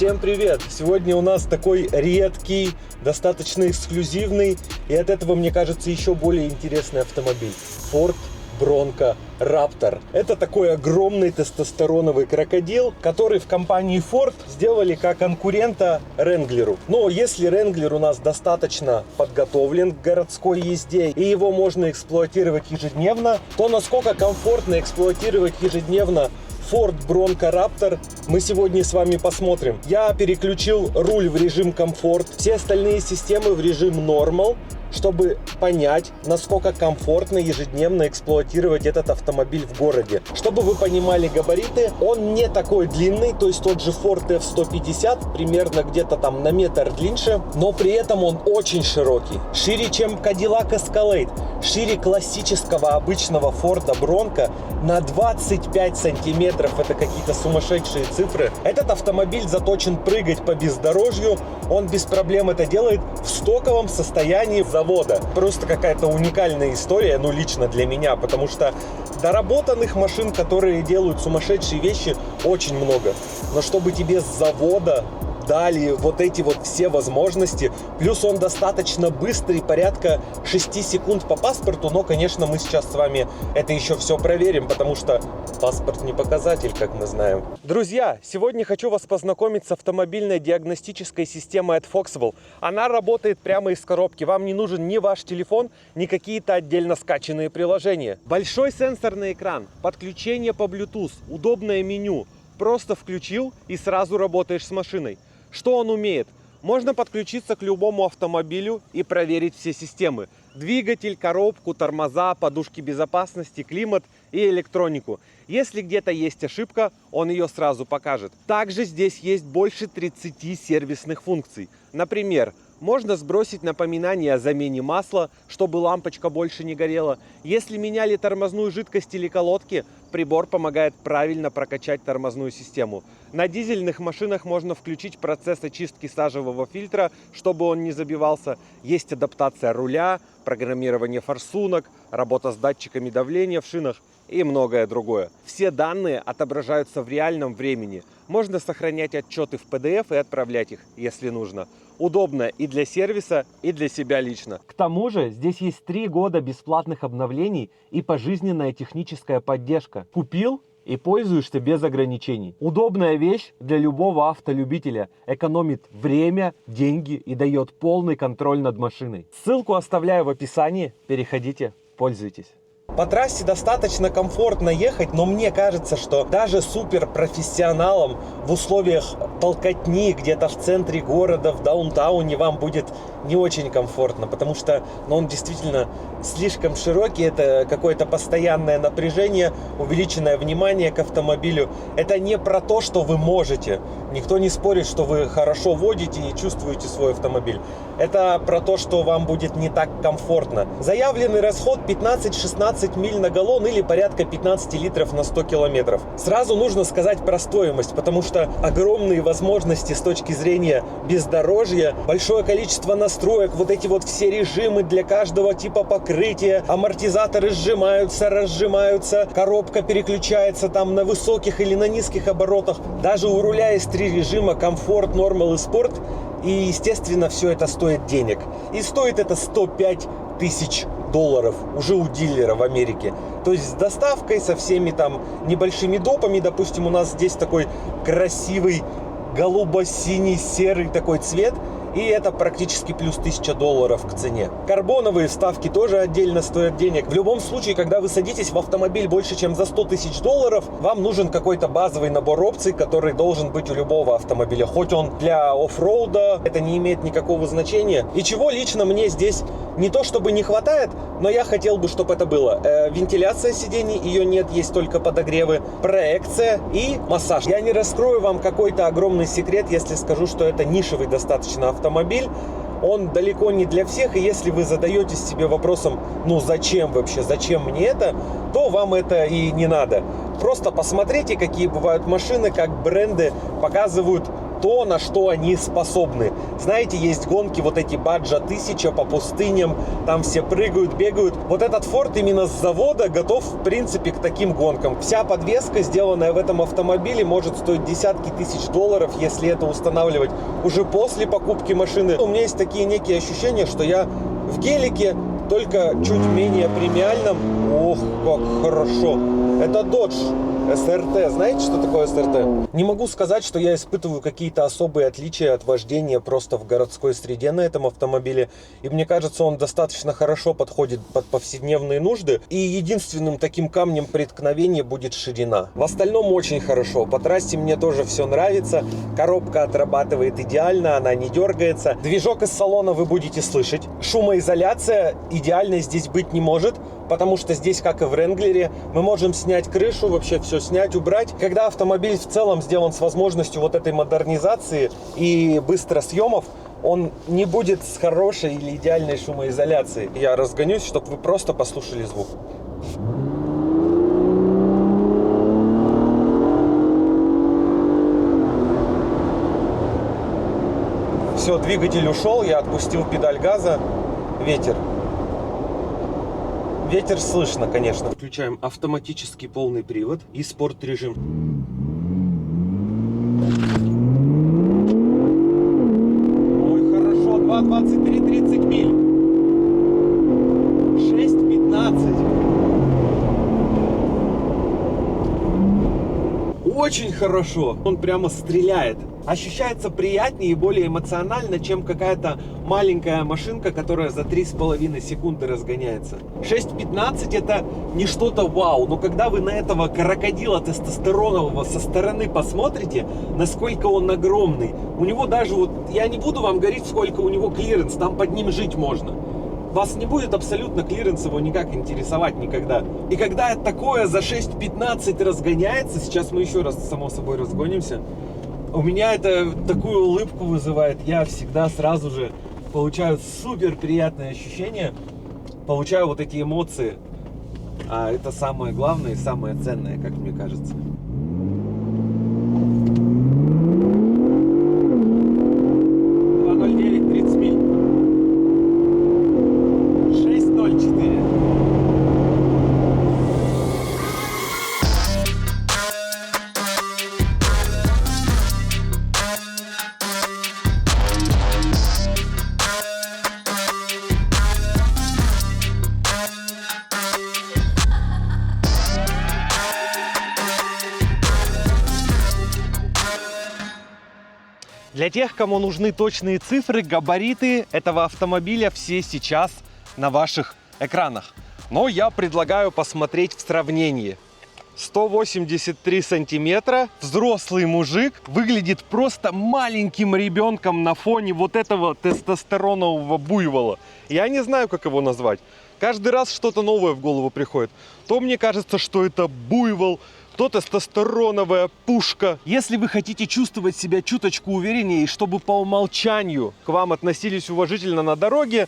Всем привет! Сегодня у нас такой редкий, достаточно эксклюзивный и от этого, мне кажется, еще более интересный автомобиль. Ford Bronco Raptor. Это такой огромный тестостероновый крокодил, который в компании Ford сделали как конкурента Wrangler. Но если Wrangler у нас достаточно подготовлен к городской езде и его можно эксплуатировать ежедневно, то насколько комфортно эксплуатировать ежедневно Ford Bronco Raptor мы сегодня с вами посмотрим. Я переключил руль в режим комфорт, все остальные системы в режим Normal, чтобы понять, насколько комфортно ежедневно эксплуатировать этот автомобиль в городе. Чтобы вы понимали габариты, он не такой длинный, то есть тот же Ford F-150, примерно где-то там на метр длиннее, но при этом он очень широкий. Шире, чем Cadillac Escalade, шире классического обычного Ford Bronco на 25 сантиметров. Это какие-то сумасшедшие цифры. Этот автомобиль заточен прыгать по бездорожью, он без проблем это делает в стоковом состоянии завода. Просто какая-то уникальная история, ну лично для меня, потому что доработанных машин, которые делают сумасшедшие вещи, очень много. Но чтобы тебе с завода дали вот эти вот все возможности, плюс он достаточно быстрый, порядка 6 секунд по паспорту, но, конечно, мы сейчас с вами это еще все проверим, потому что паспорт не показатель, как мы знаем. Друзья, сегодня хочу вас познакомить с автомобильной диагностической системой от Foxwell. Она работает прямо из коробки, вам не нужен ни ваш телефон, ни какие-то отдельно скачанные приложения. Большой сенсорный экран, подключение по Bluetooth, удобное меню, просто включил и сразу работаешь с машиной. Что он умеет? Можно подключиться к любому автомобилю и проверить все системы. Двигатель, коробку, тормоза, подушки безопасности, климат и электронику. Если где-то есть ошибка, он ее сразу покажет. Также здесь есть больше 30 сервисных функций. Например, можно сбросить напоминание о замене масла, чтобы лампочка больше не горела. Если меняли тормозную жидкость или колодки, прибор помогает правильно прокачать тормозную систему. На дизельных машинах можно включить процесс очистки сажевого фильтра, чтобы он не забивался. Есть адаптация руля, программирование форсунок, работа с датчиками давления в шинах и многое другое. Все данные отображаются в реальном времени. Можно сохранять отчеты в PDF и отправлять их, если нужно. Удобно и для сервиса, и для себя лично. К тому же здесь есть 3 года бесплатных обновлений и пожизненная техническая поддержка. Купил и пользуешься без ограничений. Удобная вещь для любого автолюбителя. Экономит время, деньги и дает полный контроль над машиной. Ссылку оставляю в описании. Переходите, пользуйтесь. По трассе достаточно комфортно ехать, но мне кажется, что даже суперпрофессионалам в условиях толкотни где-то в центре города, в даунтауне вам будет не очень комфортно, потому что он действительно слишком широкий, это какое-то постоянное напряжение, увеличенное внимание к автомобилю. Это не про то, что вы можете. Никто не спорит, что вы хорошо водите и чувствуете свой автомобиль. Это про то, что вам будет не так комфортно. Заявленный расход 15-16 миль на галлон или порядка 15 литров на 100 километров. Сразу нужно сказать про стоимость, потому что огромные возможности с точки зрения бездорожья, большое количество настроек, вот эти вот все режимы для каждого типа покрытия, амортизаторы сжимаются, разжимаются, коробка переключается там на высоких или на низких оборотах. Даже у руля есть 3 режима: комфорт, нормал и спорт. И, естественно, все это стоит денег. И стоит это 105 тысяч долларов уже у дилера в Америке. То есть с доставкой, со всеми там небольшими допами. Допустим, у нас здесь такой красивый голубо-синий серый такой цвет. И это практически плюс 1000 долларов к цене. Карбоновые вставки тоже отдельно стоят денег. В любом случае, когда вы садитесь в автомобиль больше, чем за 100 тысяч долларов, вам нужен какой-то базовый набор опций, который должен быть у любого автомобиля. Хоть он для оффроуда, это не имеет никакого значения. И чего лично мне здесь не то чтобы не хватает, но я хотел бы, чтобы это было. Вентиляция сидений, ее нет, есть только подогревы, проекция и массаж. Я не раскрою вам какой-то огромный секрет, если скажу, что это нишевый достаточно автомобиль. Он далеко не для всех, и если вы задаетесь себе вопросом, ну зачем вообще, зачем мне это, то вам это и не надо. Просто посмотрите, какие бывают машины, как бренды показывают то, на что они способны. Знаете, есть гонки, вот эти Баджа 1000 по пустыням, там все прыгают, бегают. Вот этот Ford именно с завода готов, в принципе, к таким гонкам. Вся подвеска, сделанная в этом автомобиле, может стоить десятки тысяч долларов, если это устанавливать уже после покупки машины. У меня есть такие некие ощущения, что я в гелике, только чуть менее премиальном. Ох, как хорошо. Это Dodge СРТ. Знаете, что такое СРТ? Не могу сказать, что я испытываю какие-то особые отличия от вождения просто в городской среде на этом автомобиле. И мне кажется, он достаточно хорошо подходит под повседневные нужды. И единственным таким камнем преткновения будет ширина. В остальном очень хорошо. По трассе мне тоже все нравится. Коробка отрабатывает идеально, она не дергается. Движок из салона вы будете слышать. Шумоизоляция идеальной здесь быть не может, потому что здесь, как и в Wrangler, мы можем снять крышу, вообще все снять, убрать. Когда автомобиль в целом сделан с возможностью вот этой модернизации и быстросъемов, он не будет с хорошей или идеальной шумоизоляцией. Я разгонюсь, чтобы вы просто послушали звук. Все, двигатель ушел, я отпустил педаль газа. Ветер. Ветер слышно, конечно. Включаем автоматический полный привод и спорт режим. Ой, хорошо, 2,23, 30 миль. 6,15. Очень хорошо. Он прямо стреляет. Ощущается приятнее и более эмоционально, чем какая-то маленькая машинка, которая за 3,5 секунды разгоняется. 6,15 это не что-то вау, но когда вы на этого крокодила тестостеронового со стороны посмотрите, насколько он огромный, у него даже вот, я не буду вам говорить, сколько у него клиренс, там под ним жить можно. Вас не будет абсолютно клиренс его никак интересовать никогда. И когда такое за 6,15 разгоняется, сейчас мы еще раз, само собой, разгонимся, у меня это такую улыбку вызывает. Я всегда сразу же получаю супер приятное ощущение, получаю вот эти эмоции. А это самое главное и самое ценное, как мне кажется. Для тех, кому нужны точные цифры, габариты этого автомобиля все сейчас на ваших экранах. Но я предлагаю посмотреть в сравнении. 183 сантиметра, взрослый мужик, выглядит просто маленьким ребенком на фоне вот этого тестостеронового буйвола. Я не знаю, как его назвать. Каждый раз что-то новое в голову приходит. То мне кажется, что это буйвол, то тестостероновая пушка. Если вы хотите чувствовать себя чуточку увереннее, и чтобы по умолчанию к вам относились уважительно на дороге,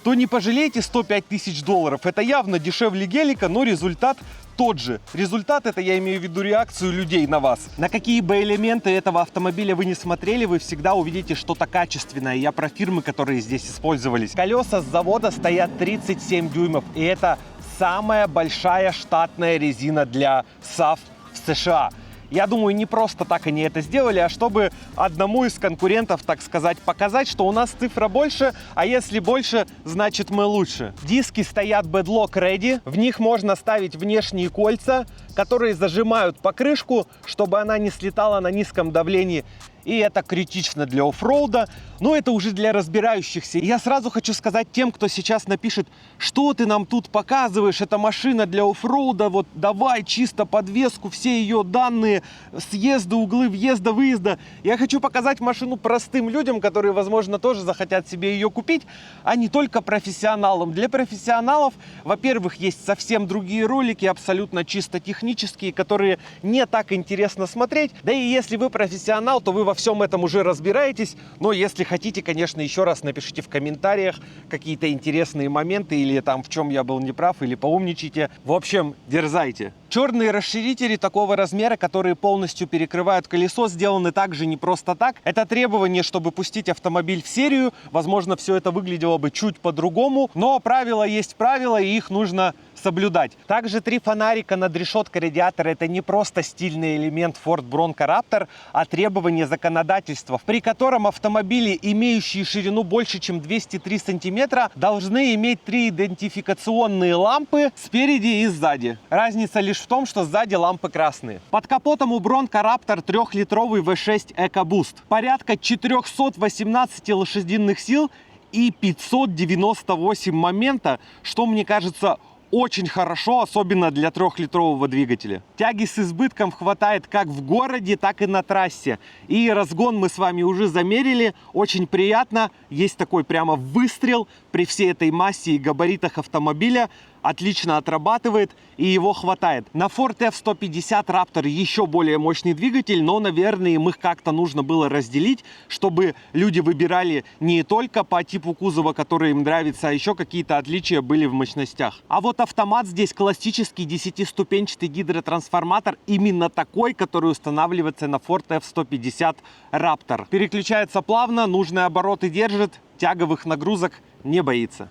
то не пожалейте 105 тысяч долларов. Это явно дешевле гелика, но результат тот же. Результат — это я имею в виду реакцию людей на вас. На какие бы элементы этого автомобиля вы не смотрели, вы всегда увидите что-то качественное. Я про фирмы, которые здесь использовались. Колеса с завода стоят 37 дюймов, и это самая большая штатная резина для САФ в США. Я думаю, не просто так они это сделали, а чтобы одному из конкурентов, так сказать, показать, что у нас цифра больше, а если больше, значит мы лучше. Диски стоят Bedlock Ready, в них можно ставить внешние кольца, которые зажимают покрышку, чтобы она не слетала на низком давлении. И это критично для оффроуда, но это уже для разбирающихся. И я сразу хочу сказать тем, кто сейчас напишет, что ты нам тут показываешь, это машина для оффроуда, вот давай чисто подвеску, все ее данные, съезды, углы въезда, выезда. Я хочу показать машину простым людям, которые, возможно, тоже захотят себе ее купить, а не только профессионалам. Для профессионалов, во-первых, есть совсем другие ролики, абсолютно чисто технические, которые не так интересно смотреть. Да и если вы профессионал, то вы во всем этом уже разбираетесь, но если хотите, конечно, еще раз напишите в комментариях какие-то интересные моменты или там в чем я был неправ, или поумничайте. В общем, дерзайте. Черные расширители такого размера, которые полностью перекрывают колесо, сделаны также не просто так. Это требование, чтобы пустить автомобиль в серию. Возможно, все это выглядело бы чуть по-другому, но правила есть правила, и их нужно соблюдать. Также 3 фонарика над решеткой радиатора — это не просто стильный элемент Ford Bronco Raptor, а требование законодательства, при котором автомобили, имеющие ширину больше, чем 203 сантиметра, должны иметь 3 идентификационные лампы спереди и сзади. Разница лишь в том, что сзади лампы красные. Под капотом у Bronco Raptor 3-литровый V6 EcoBoost. Порядка 418 лошадиных сил и 598 момента, что, мне кажется, очень хорошо, особенно для 3-литрового двигателя. Тяги с избытком хватает как в городе, так и на трассе. И разгон мы с вами уже замерили. Очень приятно. Есть такой прямо выстрел при всей этой массе и габаритах автомобиля. Отлично отрабатывает, и его хватает. На Ford F-150 Raptor еще более мощный двигатель, но, наверное, им их как-то нужно было разделить, чтобы люди выбирали не только по типу кузова, который им нравится, а еще какие-то отличия были в мощностях. А вот автомат здесь классический 10-ступенчатый гидротрансформатор, именно такой, который устанавливается на Ford F-150 Raptor. Переключается плавно, нужные обороты держит, тяговых нагрузок не боится.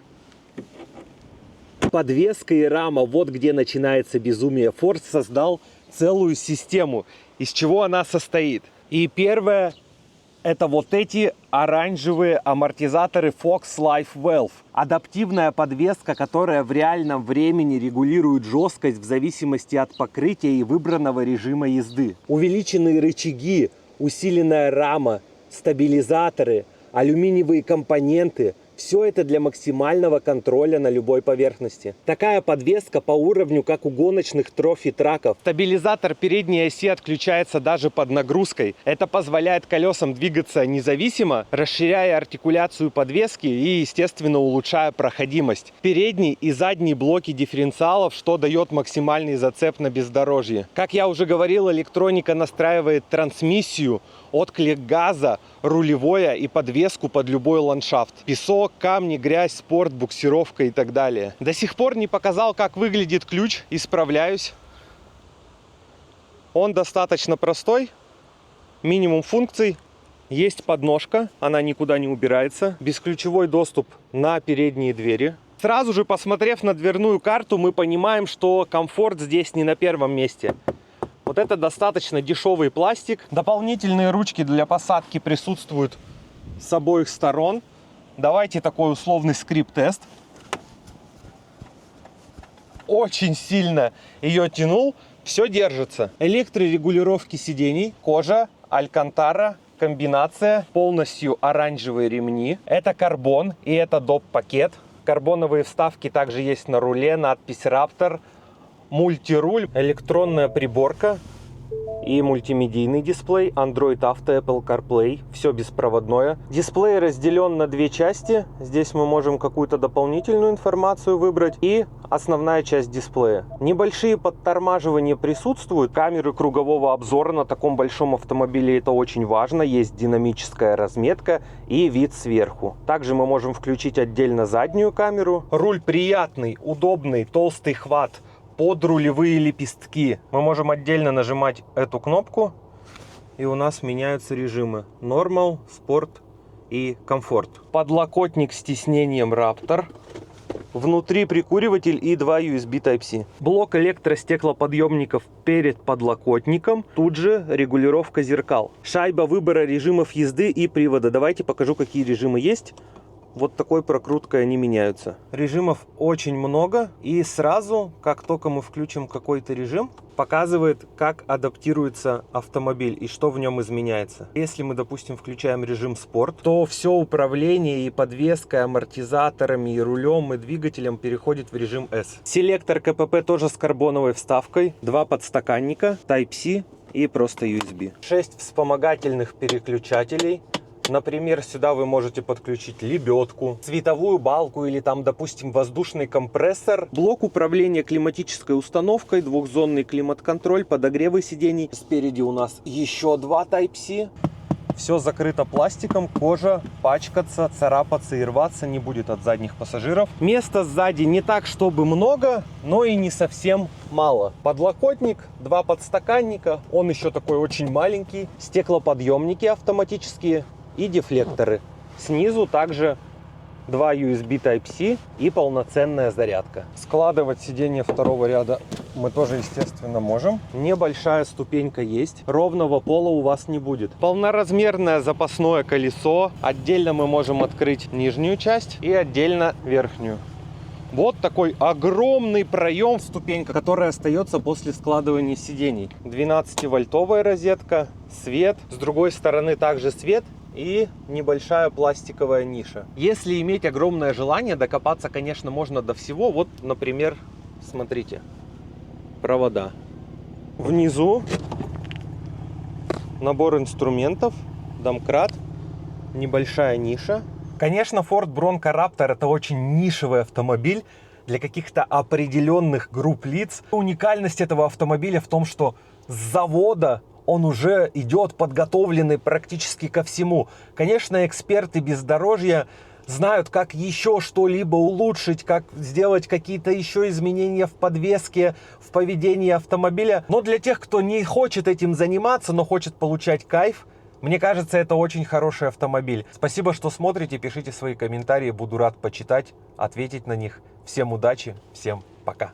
Подвеска и рама, вот где начинается безумие. Ford создал целую систему, из чего она состоит. И первое — это вот эти оранжевые амортизаторы Fox Life Valve. Адаптивная подвеска, которая в реальном времени регулирует жесткость в зависимости от покрытия и выбранного режима езды. Увеличенные рычаги, усиленная рама, стабилизаторы, алюминиевые компоненты — все это для максимального контроля на любой поверхности. Такая подвеска по уровню, как у гоночных трофи-траков. Стабилизатор передней оси отключается даже под нагрузкой. Это позволяет колесам двигаться независимо, расширяя артикуляцию подвески и, естественно, улучшая проходимость. Передний и задний блоки дифференциалов, что дает максимальный зацеп на бездорожье. Как я уже говорил, электроника настраивает трансмиссию, отклик газа, рулевое и подвеску под любой ландшафт. Песок, камни, грязь, спорт, буксировка и так далее. До сих пор не показал, как выглядит ключ. Исправляюсь. Он достаточно простой. Минимум функций. Есть подножка, она никуда не убирается. Бесключевой доступ на передние двери. Сразу же, посмотрев на дверную карту, мы понимаем, что комфорт здесь не на первом месте. Вот это достаточно дешевый пластик. Дополнительные ручки для посадки присутствуют с обоих сторон. Давайте такой условный скрип-тест. Очень сильно ее тянул. Все держится. Электрорегулировки сидений, кожа, алькантара, комбинация, полностью оранжевые ремни. Это карбон и это доп-пакет. Карбоновые вставки также есть на руле, надпись Raptor. Мультируль, электронная приборка и мультимедийный дисплей, Android Auto, Apple CarPlay, все беспроводное. Дисплей разделен на 2 части, здесь мы можем какую-то дополнительную информацию выбрать и основная часть дисплея. Небольшие подтормаживания присутствуют, камеры кругового обзора на таком большом автомобиле это очень важно, есть динамическая разметка и вид сверху. Также мы можем включить отдельно заднюю камеру. Руль приятный, удобный, толстый хват под рулевые лепестки. Мы можем отдельно нажимать эту кнопку, и у нас меняются режимы: Normal, Sport и Comfort. Подлокотник с тиснением Raptor. Внутри прикуриватель и 2 USB Type-C. Блок электростеклоподъемников перед подлокотником. Тут же регулировка зеркал. Шайба выбора режимов езды и привода. Давайте покажу, какие режимы есть. Вот такой прокруткой они меняются. Режимов очень много. И сразу, как только мы включим какой-то режим, показывает, как адаптируется автомобиль и что в нем изменяется. Если мы, допустим, включаем режим спорт, то все управление и подвеской, амортизаторами, и рулем, и двигателем переходит в режим S. Селектор КПП тоже с карбоновой вставкой. 2 подстаканника, Type-C и просто USB. 6 вспомогательных переключателей. Например, сюда вы можете подключить лебедку, световую балку или там, допустим, воздушный компрессор. Блок управления климатической установкой, двухзонный климат-контроль, подогревы сидений. Спереди у нас еще 2 Type-C. все закрыто пластиком, кожа пачкаться, царапаться и рваться не будет от задних пассажиров. Места сзади не так, чтобы много, но и не совсем мало. Подлокотник, 2 подстаканника, он еще такой очень маленький, стеклоподъемники автоматические и дефлекторы. Снизу также 2 USB Type-C и полноценная зарядка. Складывать сиденье второго ряда мы тоже, естественно, можем. Небольшая ступенька есть. Ровного пола у вас не будет. Полноразмерное запасное колесо. Отдельно мы можем открыть нижнюю часть и отдельно верхнюю. Вот такой огромный проем в ступеньках, который остается после складывания сидений. 12-вольтовая розетка, свет. С другой стороны также свет. И небольшая пластиковая ниша. Если иметь огромное желание, докопаться, конечно, можно до всего. Вот, например, смотрите, провода. Внизу набор инструментов, домкрат, небольшая ниша. Конечно, Ford Bronco Raptor — это очень нишевый автомобиль для каких-то определенных групп лиц. Уникальность этого автомобиля в том, что с завода он уже идет подготовленный практически ко всему. Конечно, эксперты бездорожья знают, как еще что-либо улучшить, как сделать какие-то еще изменения в подвеске, в поведении автомобиля. Но для тех, кто не хочет этим заниматься, но хочет получать кайф, мне кажется, это очень хороший автомобиль. Спасибо, что смотрите, пишите свои комментарии, буду рад почитать, ответить на них. Всем удачи, всем пока.